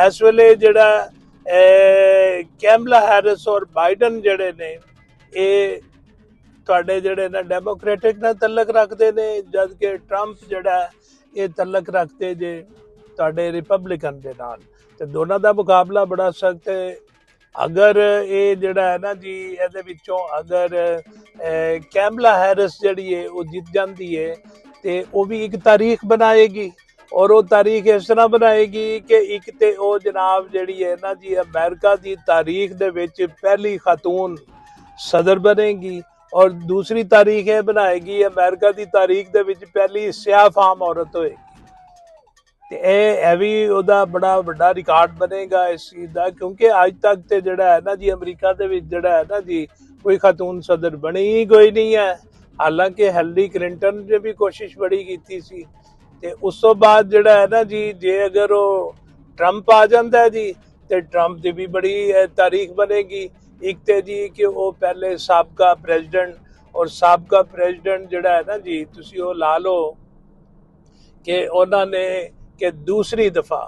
A: ਇਸ ਵੇਲੇ ਜਿਹੜਾ ਕੈਮਲਾ ਹੈਰਿਸ ਔਰ ਬਾਈਡਨ ਜਿਹੜੇ ਨੇ ਇਹ ਤੁਹਾਡੇ ਜਿਹੜੇ ਨਾ ਡੈਮੋਕ੍ਰੈਟਿਕ ਨਾਲ ਤਲਕ ਰੱਖਦੇ ਨੇ, ਜਦ ਕਿ ਟਰੰਪ ਜਿਹੜਾ ਇਹ ਤਲਕ ਰੱਖਦੇ ਜੇ ਤੁਹਾਡੇ ਰਿਪਬਲਿਕਨ ਦੇ ਨਾਲ। ਤੇ ਦੋਨਾਂ ਦਾ ਮੁਕਾਬਲਾ ਬੜਾ ਸਖਤ ਹੈ। ਅਗਰ ਇਹ ਜਿਹੜਾ ਹੈ ਨਾ ਜੀ ਇਹਦੇ ਵਿੱਚੋਂ ਅਗਰ ਕੈਮਲਾ ਹੈਰਿਸ ਜਿਹੜੀ ਹੈ ਉਹ ਜਿੱਤ ਜਾਂਦੀ ਹੈ ਤੇ ਉਹ ਵੀ ਇੱਕ ਤਾਰੀਖ ਬਣਾਏਗੀ, ਔਰ ਉਹ ਤਾਰੀਖ ਇਸ ਤਰ੍ਹਾਂ ਬਣਾਏਗੀ ਕਿ ਇੱਕ ਤੇ ਉਹ ਜਨਾਬ ਜਿਹੜੀ ਹੈ ਨਾ ਜੀ ਅਮਰੀਕਾ ਦੀ ਤਾਰੀਖ ਦੇ ਵਿੱਚ ਪਹਿਲੀ ਖਾਤੂਨ ਸਦਰ ਬਣੇਗੀ, ਔਰ ਦੂਸਰੀ ਤਾਰੀਖ ਇਹ ਬਣਾਏਗੀ ਅਮਰੀਕਾ ਦੀ ਤਾਰੀਖ ਦੇ ਵਿੱਚ ਪਹਿਲੀ ਸਿਆਹ ਫਾਮ ਔਰਤ ਹੋਏਗੀ। ਤੇ ਇਹ ਵੀ ਉਹਦਾ ਬੜਾ ਵੱਡਾ ਰਿਕਾਰਡ ਬਣੇਗਾ ਇਸ ਚੀਜ਼ ਦਾ, ਕਿਉਂਕਿ ਅੱਜ ਤੱਕ ਤੇ ਜਿਹੜਾ ਹੈ ਨਾ ਜੀ ਅਮਰੀਕਾ ਦੇ ਵਿੱਚ ਜਿਹੜਾ ਹੈ ਨਾ ਜੀ ਕੋਈ ਖਾਤੂਨ ਸਦਰ ਬਣੀ ਕੋਈ ਨਹੀਂ ਹੈ। ਹਾਲਾਂਕਿ ਹਿਲਰੀ ਕਲਿੰਟਨ ਨੇ ਵੀ ਕੋਸ਼ਿਸ਼ ਬੜੀ ਕੀਤੀ ਸੀ। ਤੇ ਉਸ ਤੋਂ ਬਾਅਦ ਜਿਹੜਾ ਹੈ ਨਾ ਜੀ ਜੇ ਅਗਰ ਉਹ ਟਰੰਪ ਆ ਜਾਂਦਾ ਹੈ ਜੀ ਤੇ ਟਰੰਪ ਦੀ ਵੀ ਬੜੀ ਤਾਰੀਖ ਬਣੇਗੀ। ਇੱਕ ਤੇ ਜੀ ਕਿ ਉਹ ਪਹਿਲੇ ਸਾਬਕਾ ਪ੍ਰੈਜ਼ੀਡੈਂਟ, ਔਰ ਸਾਬਕਾ ਪ੍ਰੈਜ਼ੀਡੈਂਟ ਜਿਹੜਾ ਹੈ ਨਾ ਜੀ ਤੁਸੀਂ ਉਹ ਲਾ ਲਓ ਕਿ ਉਹਨਾਂ ਨੇ ਕਿ ਦੂਸਰੀ ਦਫਾ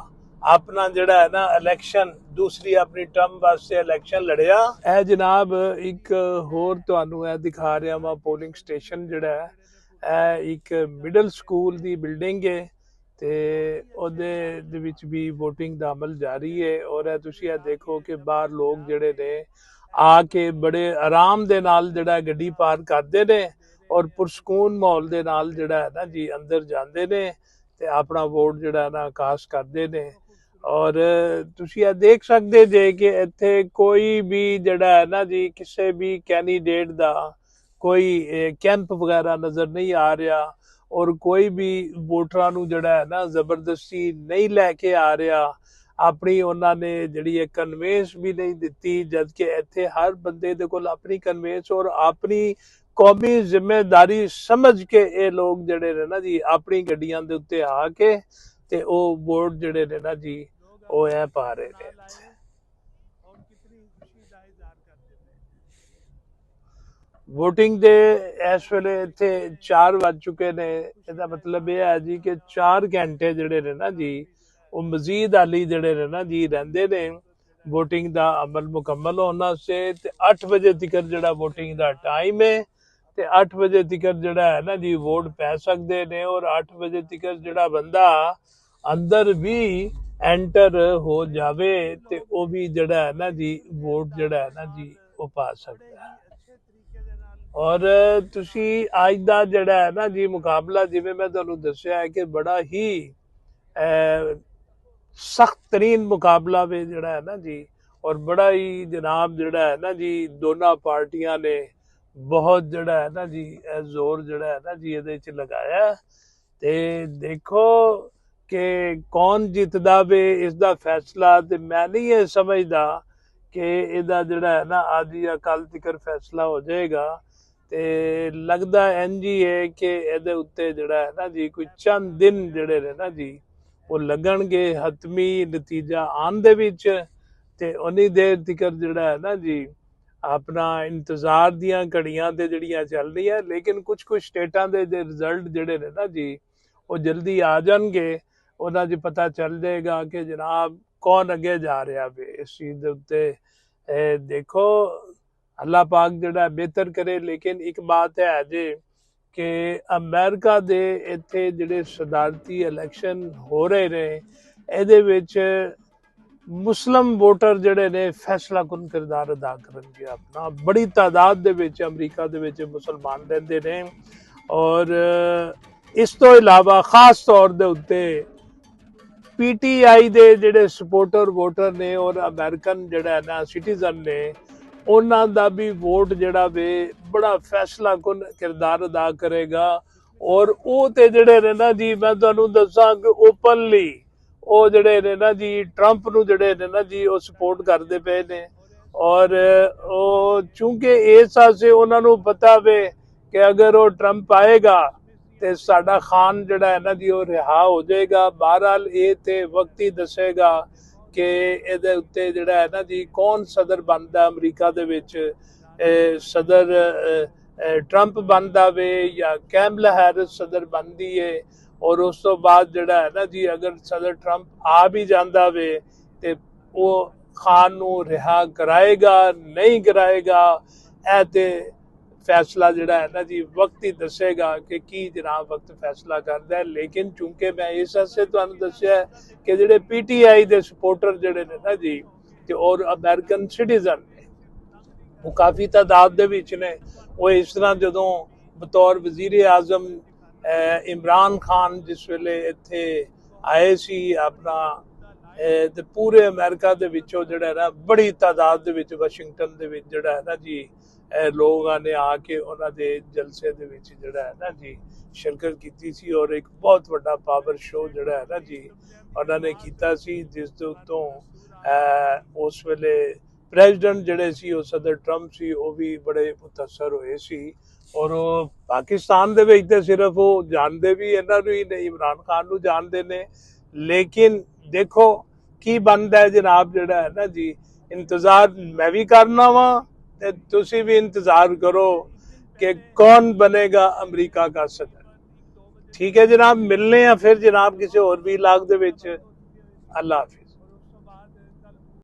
A: ਆਪਣਾ ਜਿਹੜਾ ਹੈ ਨਾ ਇਲੈਕਸ਼ਨ ਦੂਸਰੀ ਆਪਣੀ ਟਰਮ ਵਾਸਤੇ ਇਲੈਕਸ਼ਨ ਲੜਿਆ। ਇਹ ਜਨਾਬ ਇੱਕ ਹੋਰ ਤੁਹਾਨੂੰ ਇਹ ਦਿਖਾ ਰਿਹਾ ਵਾ ਪੋਲਿੰਗ ਸਟੇਸ਼ਨ ਜਿਹੜਾ ਹੈ, ਇਹ ਇੱਕ ਮਿਡਲ ਸਕੂਲ ਦੀ ਬਿਲਡਿੰਗ ਹੈ ਤੇ ਉਹਦੇ ਦੇ ਵਿੱਚ ਵੀ VOTING ਦਾ ਅਮਲ ਜਾਰੀ ਹੈ। ਔਰ ਇਹ ਤੁਸੀਂ ਇਹ ਦੇਖੋ ਕਿ ਬਾਹਰ ਲੋਕ ਜਿਹੜੇ ਨੇ ਆ ਕੇ ਬੜੇ ਆਰਾਮ ਦੇ ਨਾਲ ਜਿਹੜਾ ਗੱਡੀ ਪਾਰ ਕਰਦੇ ਨੇ ਔਰ ਪੁਰਸਕੂਨ ਮਾਹੌਲ ਦੇ ਨਾਲ ਜਿਹੜਾ ਹੈ ਨਾ ਜੀ ਅੰਦਰ ਜਾਂਦੇ ਨੇ ਤੇ ਆਪਣਾ ਵੋਟ ਜਿਹੜਾ ਨਾ ਕਾਸਟ ਕਰਦੇ ਨੇ। ਔਰ ਤੁਸੀਂ ਇਹ ਦੇਖ ਸਕਦੇ ਜੇ ਕਿ ਇੱਥੇ ਕੋਈ ਵੀ ਜਿਹੜਾ ਹੈ ਨਾ ਜੀ ਕਿਸੇ ਵੀ ਕੈਂਡੀਡੇਟ ਦਾ ਕੋਈ ਕੈਂਪ ਵਗੈਰਾ ਨਜ਼ਰ ਨਹੀਂ ਆ ਰਿਹਾ, ਔਰ ਕੋਈ ਵੀ ਵੋਟਰਾਂ ਨੂੰ ਜਿਹੜਾ ਹੈ ਨਾ ਜ਼ਬਰਦਸਤੀ ਨਹੀਂ ਲੈ ਕੇ ਆ ਰਿਹਾ। ਆਪਣੀ ਉਹਨਾਂ ਨੇ ਜਿਹੜੀ ਹੈ ਕਨਵੇਂਸ ਵੀ ਨਹੀਂ ਦਿੱਤੀ, ਜਦ ਕਿ ਇੱਥੇ ਹਰ ਬੰਦੇ ਦੇ ਕੋਲ ਆਪਣੀ ਕਨਵੇਂਸ ਔਰ ਆਪਣੀ ਕੌਮੀ ਜ਼ਿੰਮੇਦਾਰੀ ਸਮਝ ਕੇ ਇਹ ਲੋਕ ਜਿਹੜੇ ਨੇ ਨਾ ਜੀ ਆਪਣੀ ਗੱਡੀਆਂ ਦੇ ਉੱਤੇ ਆ ਕੇ ਤੇ ਉਹ ਵੋਟ ਜਿਹੜੇ ਨੇ ਨਾ ਜੀ ਉਹ ਐ ਪਾ ਰਹੇ ਨੇ। VOTING ਦੇ ਇਸ ਵੇਲੇ ਇੱਥੇ 4 ਵੱਜ ਚੁੱਕੇ ਨੇ। ਇਹਦਾ ਮਤਲਬ ਇਹ ਹੈ ਜੀ ਕਿ 4 ਘੰਟੇ ਜਿਹੜੇ ਨੇ ਨਾ ਜੀ ਉਹ ਮਜ਼ੀਦ ਹਾਲੀ ਜਿਹੜੇ ਨੇ ਨਾ ਜੀ ਰਹਿੰਦੇ ਨੇ VOTING ਦਾ ਅਮਲ ਮੁਕੰਮਲ ਹੋਣ ਵਾਸਤੇ। ਤੇ 8 ਵਜੇ ਤੱਕ ਜਿਹੜਾ VOTING ਦਾ ਟਾਈਮ ਹੈ ਤੇ 8 ਵਜੇ ਤੱਕ ਜਿਹੜਾ ਹੈ ਨਾ ਜੀ ਵੋਟ ਪੈ ਸਕਦੇ ਨੇ, ਔਰ 8 ਵਜੇ ਤੱਕ ਜਿਹੜਾ ਬੰਦਾ ਅੰਦਰ ਵੀ ਐਂਟਰ ਹੋ ਜਾਵੇ ਤੇ ਉਹ ਵੀ ਜਿਹੜਾ ਹੈ ਨਾ ਜੀ ਵੋਟ ਜਿਹੜਾ ਹੈ ਨਾ ਜੀ ਉਹ ਪਾ ਸਕਦਾ ਹੈ। ਔਰ ਤੁਸੀਂ ਅੱਜ ਦਾ ਜਿਹੜਾ ਹੈ ਨਾ ਜੀ ਮੁਕਾਬਲਾ, ਜਿਵੇਂ ਮੈਂ ਤੁਹਾਨੂੰ ਦੱਸਿਆ ਹੈ ਕਿ ਬੜਾ ਹੀ ਸਖਤ ਤਰੀਨ ਮੁਕਾਬਲਾ ਵੇ ਜਿਹੜਾ ਹੈ ਨਾ ਜੀ, ਔਰ ਬੜਾ ਹੀ ਜਨਾਬ ਜਿਹੜਾ ਹੈ ਨਾ ਜੀ ਦੋਨਾਂ ਪਾਰਟੀਆਂ ਨੇ ਬਹੁਤ ਜਿਹੜਾ ਹੈ ਨਾ ਜੀ ਜ਼ੋਰ ਜਿਹੜਾ ਹੈ ਨਾ ਜੀ ਇਹਦੇ ਚ ਲਗਾਇਆ। ਤੇ ਦੇਖੋ ਕਿ ਕੌਣ ਜਿੱਤਦਾ ਵੇ ਇਸ ਦਾ ਫੈਸਲਾ ਤੇ ਮੈਂ ਨਹੀਂ ਇਹ ਸਮਝਦਾ ਕਿ ਇਹਦਾ ਜਿਹੜਾ ਹੈ ਨਾ ਅੱਜ ਜਾਂ ਕੱਲ ਤੱਕ ਫੈਸਲਾ ਹੋ ਜਾਏਗਾ। ਤੇ ਲੱਗਦਾ ਇੰਝ ਹੀ ਹੈ ਕਿ ਇਹਦੇ ਉੱਤੇ ਜਿਹੜਾ ਹੈ ਨਾ ਜੀ ਕੋਈ ਚੰਦ ਦਿਨ ਜਿਹੜੇ ਨੇ ਨਾ ਜੀ ਉਹ ਲੱਗਣਗੇ ਹਤਮੀ ਨਤੀਜਾ ਆਉਣ ਦੇ ਵਿੱਚ, ਤੇ ਉਨੀ ਦੇਰ ਤੱਕ ਜਿਹੜਾ ਹੈ ਨਾ ਜੀ ਆਪਣਾ ਇੰਤਜ਼ਾਰ ਦੀਆਂ ਘੜੀਆਂ ਤੇ ਜਿਹੜੀਆਂ ਚੱਲ ਰਹੀਆਂ। ਲੇਕਿਨ ਕੁਝ ਸਟੇਟਾਂ ਦੇ ਰਿਜ਼ਲਟ ਜਿਹੜੇ ਨੇ ਨਾ ਜੀ ਉਹ ਜਲਦੀ ਆ ਜਾਣਗੇ, ਉਹਨਾਂ 'ਚ ਪਤਾ ਚੱਲ ਜਾਏਗਾ ਕਿ ਜਨਾਬ ਕੌਣ ਅੱਗੇ ਜਾ ਰਿਹਾ ਵੇ ਇਸ ਚੀਜ਼ ਦੇ ਉੱਤੇ। ਦੇਖੋ ਅੱਲਾਹ ਪਾਕ ਜਿਹੜਾ ਬਿਹਤਰ ਕਰੇ। ਲੇਕਿਨ ਇੱਕ ਬਾਤ ਹੈ ਜੇ ਕਿ ਅਮਰੀਕਾ ਦੇ ਇੱਥੇ ਜਿਹੜੇ ਸਦਾਰਤੀ ਇਲੈਕਸ਼ਨ ਹੋ ਰਹੇ ਨੇ ਇਹਦੇ ਵਿੱਚ ਮੁਸਲਿਮ ਵੋਟਰ ਜਿਹੜੇ ਨੇ ਫੈਸਲਾ ਕੁਨ ਕਿਰਦਾਰ ਅਦਾ ਕਰਨਗੇ ਆਪਣਾ। ਬੜੀ ਤਾਦਾਦ ਦੇ ਵਿੱਚ ਅਮਰੀਕਾ ਦੇ ਵਿੱਚ ਮੁਸਲਮਾਨ ਰਹਿੰਦੇ ਨੇ, ਔਰ ਇਸ ਤੋਂ ਇਲਾਵਾ ਖਾਸ ਤੌਰ ਦੇ ਉੱਤੇ ਪੀਟੀਆਈ ਦੇ ਜਿਹੜੇ ਸਪੋਰਟਰ ਵੋਟਰ ਨੇ ਔਰ ਅਮਰੀਕਨ ਜਿਹੜਾ ਹੈ ਨਾ ਸਿਟੀਜ਼ਨ ਨੇ, ਉਹਨਾਂ ਦਾ ਵੀ ਵੋਟ ਜਿਹੜਾ ਵੇ ਬੜਾ ਫੈਸਲਾ ਕੁਨ ਕਿਰਦਾਰ ਅਦਾ ਕਰੇਗਾ। ਔਰ ਉਹ ਤੇ ਜਿਹੜੇ ਨੇ ਨਾ ਜੀ ਮੈਂ ਤੁਹਾਨੂੰ ਦੱਸਾਂ ਕਿ ਓਪਨਲੀ ਉਹ ਜਿਹੜੇ ਨੇ ਨਾ ਜੀ ਟਰੰਪ ਨੂੰ ਜਿਹੜੇ ਨੇ ਨਾ ਜੀ ਉਹ ਸਪੋਰਟ ਕਰਦੇ ਪਏ ਨੇ। ਔਰ ਉਹ ਚੂੰਕਿ ਇਸ ਪਾਸੇ ਉਹਨਾਂ ਨੂੰ ਪਤਾ ਵੇ ਕਿ ਅਗਰ ਉਹ ਟਰੰਪ ਆਏਗਾ ਤੇ ਸਾਡਾ ਖਾਨ ਜਿਹੜਾ ਹੈ ਨਾ ਜੀ ਉਹ ਰਿਹਾ ਹੋ ਜਾਏਗਾ। ਬਹਰਹਾਲ ਇਹ ਤੇ ਵਕਤ ਹੀ ਦੱਸੇਗਾ ਕਿ ਇਹਦੇ ਉੱਤੇ ਜਿਹੜਾ ਹੈ ਨਾ ਜੀ ਕੌਣ ਸਦਰ ਬਣਦਾ ਅਮਰੀਕਾ ਦੇ ਵਿੱਚ, ਸਦਰ ਟਰੰਪ ਬਣਦਾ ਵੇ ਜਾਂ ਕੈਮਲਾ ਹੈਰਿਸ ਸਦਰ ਬਣਦੀ ਏ। ਔਰ ਉਸ ਤੋਂ ਬਾਅਦ ਜਿਹੜਾ ਹੈ ਨਾ ਜੀ ਅਗਰ ਸਦਰ ਟਰੰਪ ਆ ਵੀ ਜਾਂਦਾ ਵੇ ਤੇ ਉਹ ਖਾਨ ਨੂੰ ਰਿਹਾ ਕਰਾਏਗਾ ਨਹੀਂ ਕਰਾਏਗਾ, ਇਹ ਤੇ ਫੈਸਲਾ ਜਿਹੜਾ ਹੈ ਨਾ ਜੀ ਵਕਤ ਹੀ ਦੱਸੇਗਾ ਕਿ ਕੀ ਜਨਾਬ ਵਕਤ ਫੈਸਲਾ ਕਰਦਾ ਹੈ। ਲੇਕਿਨ ਚੂੰਕਿ ਮੈਂ ਇਸ ਵਾਸਤੇ ਤੁਹਾਨੂੰ ਦੱਸਿਆ ਕਿ ਜਿਹੜੇ ਪੀਟੀਆਈ ਦੇ ਸਪੋਰਟਰ ਜਿਹੜੇ ਨੇ ਨਾ ਜੀ ਤੇ ਔਰ ਅਮਰੀਕਨ ਸਿਟੀਜ਼ਨ ਨੇ ਉਹ ਕਾਫੀ ਤਾਦਾਦ ਦੇ ਵਿੱਚ ਨੇ। ਉਹ ਇਸ ਤਰ੍ਹਾਂ ਜਦੋਂ ਬਤੌਰ ਵਜ਼ੀਰ ਆਜ਼ਮ ਇਮਰਾਨ ਖਾਨ ਜਿਸ ਵੇਲੇ ਇੱਥੇ ਆਏ ਸੀ ਆਪਣਾ, ਤੇ ਪੂਰੇ ਅਮਰੀਕਾ ਦੇ ਵਿੱਚੋਂ ਜਿਹੜਾ ਨਾ ਬੜੀ ਤਾਦਾਦ ਦੇ ਵਿੱਚ ਵਾਸ਼ਿੰਗਟਨ ਦੇ ਵਿੱਚ ਜਿਹੜਾ ਹੈ ਨਾ ਜੀ ਲੋਕਾਂ ਨੇ ਆ ਕੇ ਉਹਨਾਂ ਦੇ ਜਲਸੇ ਦੇ ਵਿੱਚ ਜਿਹੜਾ ਹੈ ਨਾ ਜੀ ਸ਼ਿਰਕਤ ਕੀਤੀ ਸੀ। ਔਰ ਇੱਕ ਬਹੁਤ ਵੱਡਾ ਪਾਵਰ ਸ਼ੋਅ ਜਿਹੜਾ ਹੈ ਨਾ ਜੀ ਉਹਨਾਂ ਨੇ ਕੀਤਾ ਸੀ, ਜਿਸ ਦੇ ਉੱਤੋਂ ਉਸ ਵੇਲੇ ਪ੍ਰੈਜ਼ੀਡੈਂਟ ਜਿਹੜੇ ਸੀ ਉਹ ਸਦਰ ਟਰੰਪ ਸੀ, ਉਹ ਵੀ ਬੜੇ ਮੁਤਅਸਰ ਹੋਏ ਸੀ। ਔਰ ਉਹ ਪਾਕਿਸਤਾਨ ਦੇ ਵਿੱਚ ਤੇ ਸਿਰਫ ਉਹ ਜਾਣਦੇ ਵੀ ਇਹਨਾਂ ਨੂੰ ਹੀ ਨਹੀਂ, ਇਮਰਾਨ ਖਾਨ ਨੂੰ ਜਾਣਦੇ ਨੇ। ਲੇਕਿਨ ਦੇਖੋ ਕੀ ਬਣਦਾ ਜਨਾਬ ਜਿਹੜਾ ਹੈ ਨਾ ਜੀ, ਇੰਤਜ਼ਾਰ ਮੈਂ ਵੀ ਕਰਨਾ ਵਾ ਤੇ ਤੁਸੀਂ ਵੀ ਇੰਤਜ਼ਾਰ ਕਰੋ कि कौन बनेगा अमरीका का सदर। ठीक है जनाब, मिलने हैं फिर जनाब किसी और भी इलाके दे विच। अल्लाह हाफिज़।